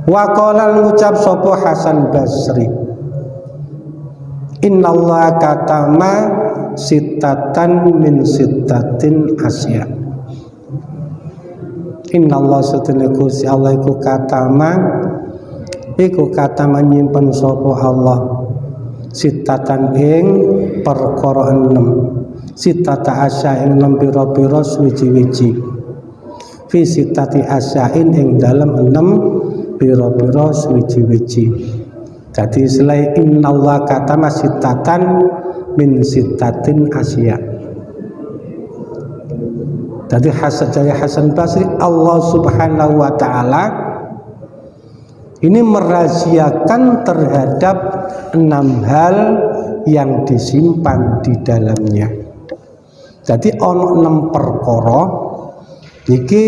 Wa qala ngucap sapa Hasan Basri, innallaha katama sittatan min sittatin asya. Innallaha satune Gusti Allah iku katama nyimpen sapa Allah sittatan ing perkara 6, sittata asya ing 6 pira-pira suci-wiji, fi sittati asyain ing dalem 6 pira-pira suci-wiji. Jadi selain innallaha katama sittatan min sittatin asya. Jadi dari Hasan Basri, Allah Subhanahu wa ta'ala ini merahasiakan terhadap 6 hal yang disimpan di dalamnya. Jadi ono 6 perkara iki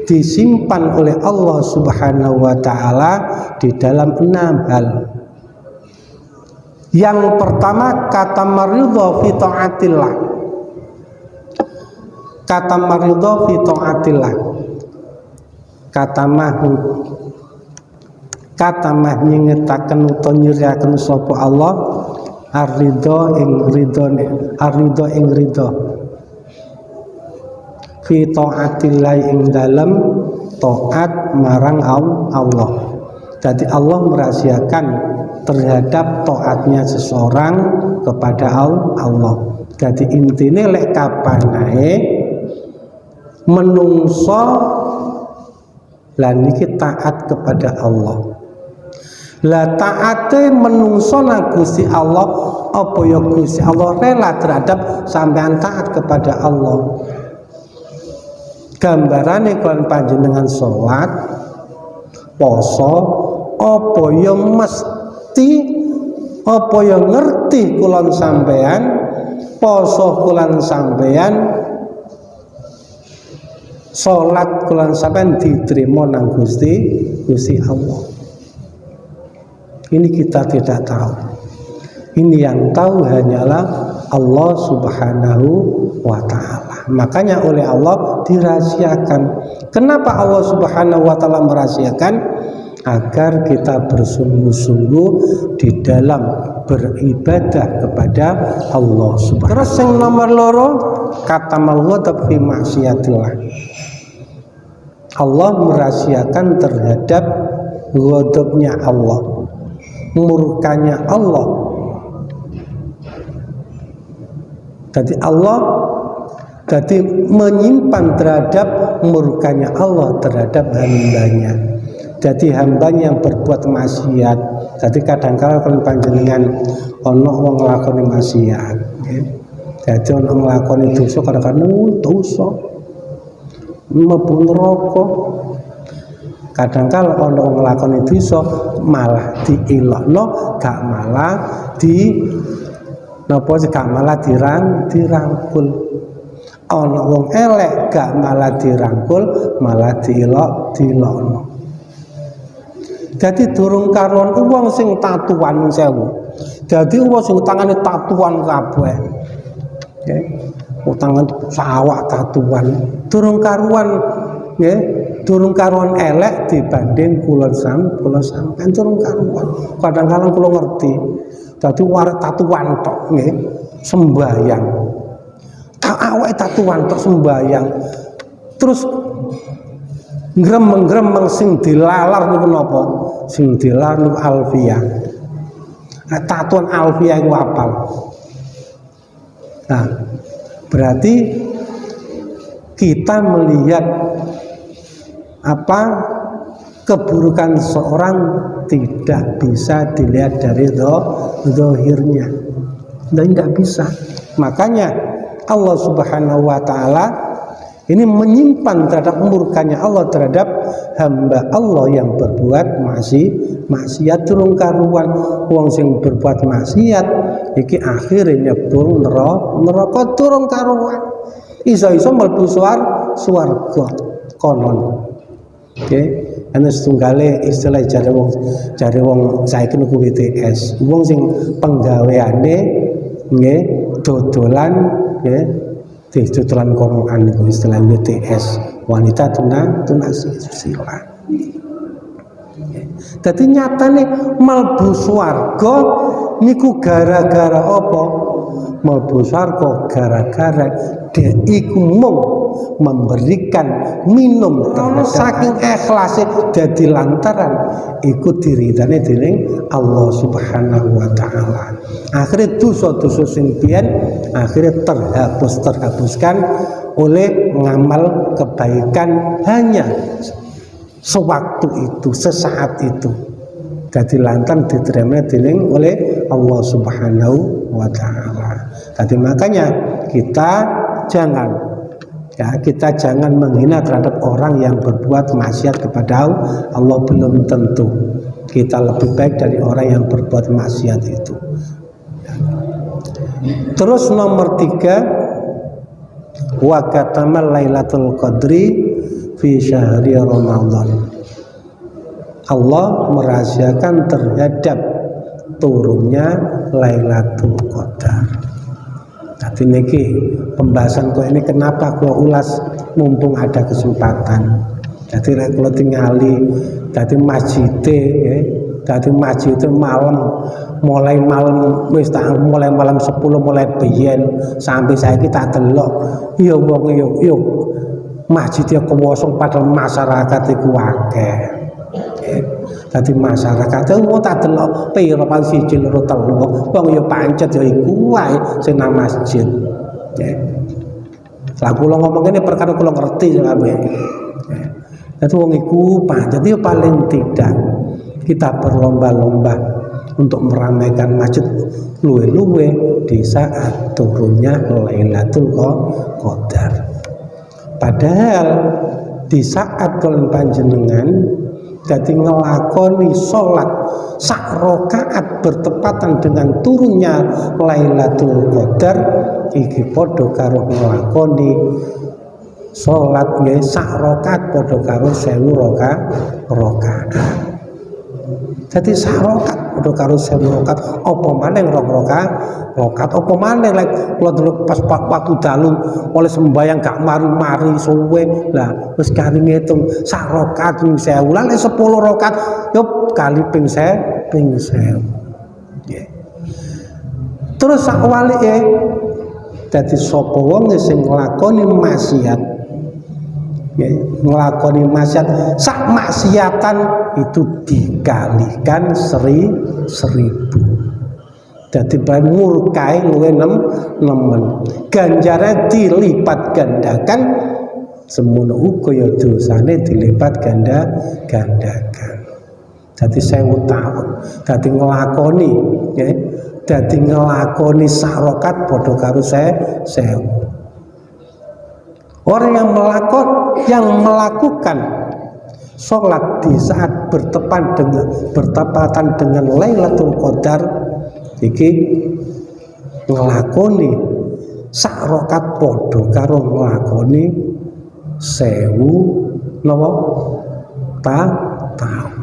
disimpan oleh Allah Subhanahu wa ta'ala di dalam 6 hal. Yang pertama, kata maridho fi ta'atillah. Kata maridho fi ta'atillah. Kata mah nyengetaken utawa nyiriaken sapa Allah ar-ridho ing ridho fi ta'atillah ing dalem taat marang Allah. Jadi Allah merahasiakan terhadap taatnya seseorang kepada Allah. Jadi intine lek kapan ae menungso lan niki taat kepada Allah. Lah taate menungso nang Gusti Allah, apa ya Gusti Allah rela terhadap sampean taat kepada Allah. Gambarane kon panjenengan salat, poso, apa ya mesti, apa ya ngerti kulon sampean, poso kulon sampean, salat kulon sampean diterima nang Gusti Allah. Ini kita tidak tahu. Ini yang tahu hanyalah Allah Subhanahu wa ta'ala. Makanya oleh Allah dirahasiakan. Kenapa Allah Subhanahu wa ta'ala merahasiakan? Agar kita bersungguh-sungguh di dalam beribadah kepada Allah Subhanahu. Terus yang nomor loro, kata malghadab fi maksiatillah. Allah merahasiakan terhadap ghadabnya Allah, murkanya Allah. Jadi Allah menyimpan terhadap murkanya Allah terhadap hambanya. Jadi hambanya yang berbuat maksiat. Jadi kadang-kala kan panjenengan ono wong nglakoni maksiat, nggih. Jadi ono nglakoni dosa kadang-kadang dosa mlebu neraka. Kadang-kala ono wong nglakoni dosa malah dielokno, gak malah dirangkul. Ono wong elek gak malah dirangkul, malah dielokno. Jadi durung karuan uang sing tatuan sewu. Jadi uang sing tangane tatuan kabeh. Nggih. Utangan sawak tatuan. Durung karuan nggih, durung karuan elek dibanding kula sampean durung karuan. Kadang-kadang kula ngerti. Dadi warek tatuan tok nggih, sembayang. Awake tatuan tok sembayang. Terus ngrem-ngrem sing dilalar niku napa? Sing dilalar niku alfiyah. Nah, tatuan alfiyah iku apal. Nah, berarti kita melihat apa keburukan seorang tidak bisa dilihat dari zahirnya. Dan tidak bisa. Makanya Allah Subhanahu wa ta'ala ini menyimpan terhadap murkanya Allah terhadap hamba Allah yang berbuat maksiat durung karuan. Wong sing berbuat maksiat iki akhirnya nyebur neraka durung karuan. Iso-iso mlebu swarga konon. Oke, ana setunggale istilah jare wong saiki niku WTS. Wong sing penggaweane nggih dodolan nggih dodolan Quran niku istilah WTS, wanita tunasila. Dadi nyatane mlebu swarga niku gara-gara apa? Mlebu swarga gara-gara dhek iku mung memberikan minum terhadap saking ikhlase dadi lantaran iku diridane dening Allah Subhanahu wa taala. Akhire dosa-dosa sing biyen akhire terhapuskan oleh ngamal kebaikan hanya sewaktu itu, sesaat itu. Jadi lantaran diterima dening oleh Allah Subhanahu wa taala. Jadi makanya kita jangan menghina terhadap orang yang berbuat maksiat kepada Allah. Belum tentu kita lebih baik dari orang yang berbuat maksiat itu. Terus nomor 3, wa katamal lailatul qadri fi syahri Ramadan. Allah merahasiakan terhadap turunnya Lailatul Qadar. Tapi niki pembahasan kok ini kenapa kula ulas mumpung ada kesempatan. Jadi kalau tingali dadi masjid mulai malam wis mulai malam 10 mulai biyen sampai saiki tak delok ya wong yo masjid ya kosong padahal masyarakat iku akeh. Dadi masyarakat itu tak delok pira paling 1 2 3 wong ya pancet ya iku wae sing nang masjid. Lah kula ngomong ini perkara kula ngerti kabeh. Dadi wong iku pancet ya paling tidak kita berlomba-lomba untuk meramaikan masjid luwe-luwe di saat turunnya Lailatul Qadar. Padahal di saat kalian panjenengan jadi ngelakoni sholat sak rakaat bertepatan dengan turunnya Lailatul Qadar iki padha karo ngelakoni sholat nggih sak rakaat padha karo 1000 rakaat. Jadi sak rakaat padha karo 1000 rakaat apa maneh rakaat apa maneh lek kula delok pas waktu dalu oleh sembayang gak mari-mari suwe lah wis kali ngitung sak rakaat ping 1000 lah 10 rakaat yo kali ping 1000 nggih. Terus sakwalike dadi sapa wong sing nglakoni maksiat nglakoni maksiat sak maksiatan itu dikalikan 1000. Jadi murkai luwe nemen ganjaran dilipat gandakan semono uga ya dosane dilipat gandakan. Jadi 1000 tahun dadi nglakoni nggih dadi nglakoni sak rakaat padha karo 1000. Orang yang melakukan sholat di saat bertepatan dengan Lailatul Qadar iki nglakoni sak rakaat padha karo nglakoni 1000 napa tahun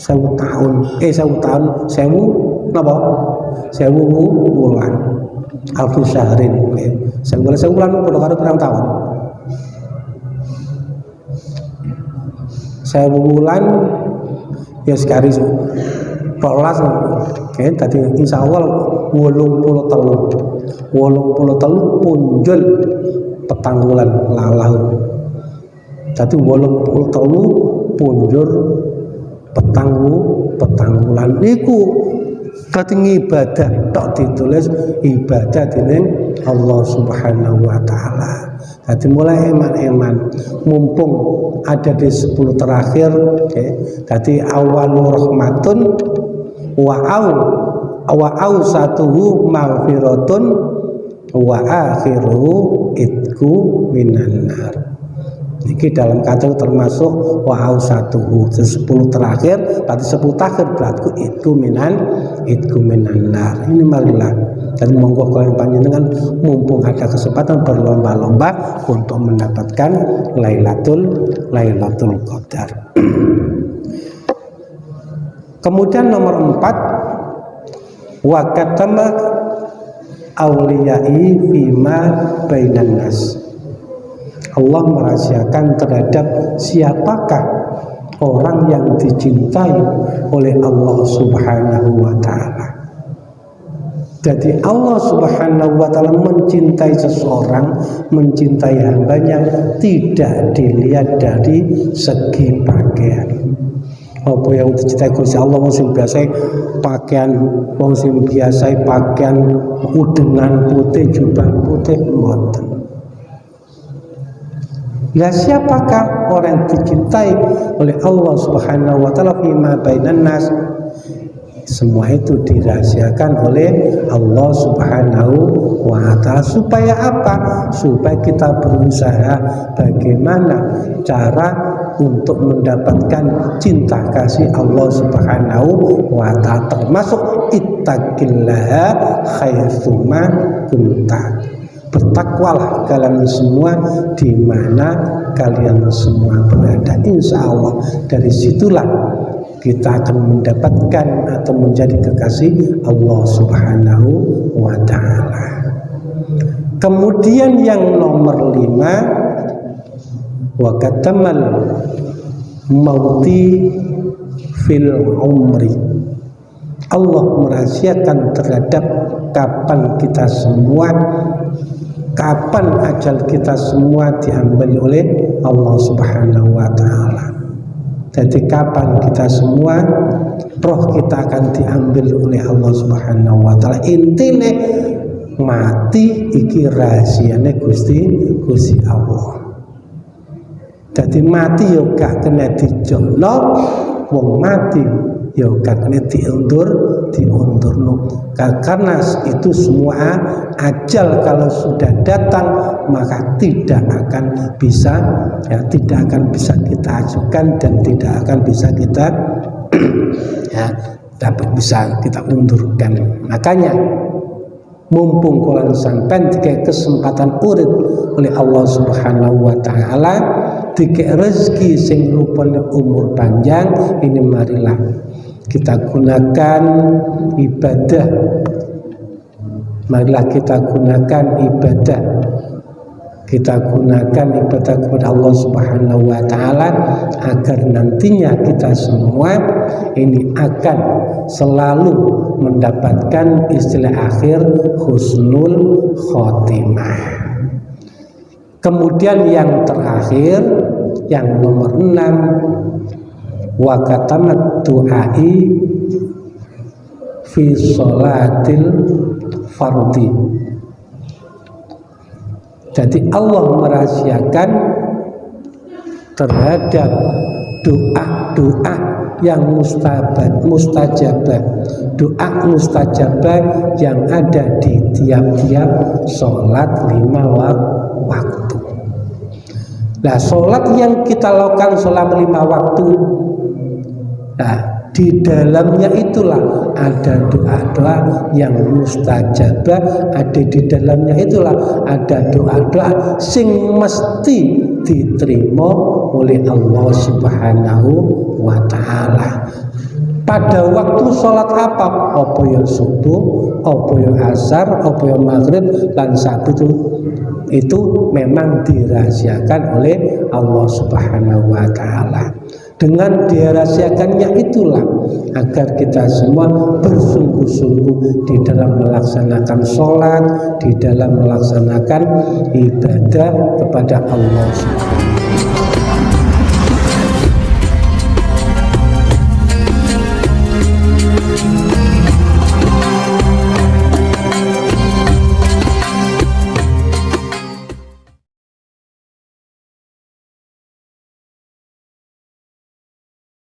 1000 napa 1000 wulan alfu syahrin 1000 wulan padha karo pirang tahun 1000 wulan ya sekali 12 oke tadi insyaallah 83 punjul petang wulan lalahu jadi 83 punjul petang wulan niku dadi ibadah tok ditulis ibadah dening Allah Subhanahu wa taala. Jadi mulai eman-eman mumpung ada di 10 terakhir jadi awalur rahmatun wa awsatuhu maghfiratun wa akhiruhu itku minan nar. Ini dalam kata termasuk wa awsatuhu 10 terakhir berarti 10 terakhir berarti itku minan nar. Ini marilah dan monggo kalian panjenengan mumpung ada kesempatan berlomba-lomba untuk mendapatkan Lailatul Qadar. Kemudian nomor 4 wa katama auliyai fima bainan nas. Allah merahasiakan terhadap siapakah orang yang dicintai oleh Allah Subhanahu wa Ta'ala. Jadi Allah Subhanahu wa Ta'ala mencintai seseorang, mencintai hambanya tidak dilihat dari segi pakaian. Apa yang dicintai Gusti Allah, wong sing biasa pakaian, wong sing biasa pakaian udengan putih, jubah putih, mboten. Lah siapakah orang yang dicintai oleh Allah Subhanahu wa Ta'ala fima bainan nas? Semua itu dirahasiakan oleh Allah Subhanahu wa Ta'ala. Supaya apa? Supaya kita berusaha bagaimana cara untuk mendapatkan cinta kasih Allah Subhanahu wa Ta'ala, termasuk ittaqillaha haitsuma kunta. Bertakwalah kalian semua di mana kalian semua berada. Insya Allah dari situlah kita akan mendapatkan atau menjadi kekasih Allah Subhanahu wa Ta'ala. Kemudian yang nomor 5, wa katamal mauti fil umri. Allah merahasiakan terhadap kapan kita semua, kapan ajal kita semua diambil oleh Allah Subhanahu wa Ta'ala. Jadi kapan kita semua roh kita akan diambil oleh Allah Subhanahu wa Ta'ala. Intine mati iki rahasiane Gusti Allah. Jadi mati yo gak kena dijolno, wong mati yo gak kena diundurno. Karena itu semua ajal kalau sudah datang maka tidak akan bisa kita ajukan dan tidak akan bisa kita bisa kita undurkan. Makanya mumpung kalian sampai dikasih kesempatan urip oleh Allah Subhanahu wa Ta'ala, dikasih rezeki sing rupane umur panjang, ini marilah kita gunakan ibadah. Marilah kita gunakan ibadah. Kita gunakan ibadah kepada Allah Subhanahu wa Ta'ala agar nantinya kita semua ini akan selalu mendapatkan istilah akhir husnul khotimah. Kemudian yang terakhir, yang nomor 6, wa katamat du'ai fi sholatil fardhi. Jadi Allah merahasiakan terhadap doa-doa yang mustajabah, doa mustajabah yang ada di tiap-tiap sholat 5 waktu. Nah, sholat yang kita lakukan selama 5 waktu, nah di dalamnya itulah ada doa-doa yang mustajabah, ada di dalamnya itulah ada doa-doa sing mesti diterima oleh Allah Subhanahu wa Ta'ala. Pada waktu sholat apa? Apa ya subuh, apa ya asar, apa ya maghrib, dan saat itu memang dirahasiakan oleh Allah Subhanahu wa Ta'ala. Dengan dirahasiakannya itulah agar kita semua bersungguh-sungguh di dalam melaksanakan sholat, di dalam melaksanakan ibadah kepada Allah Subhanahu wa Ta'ala.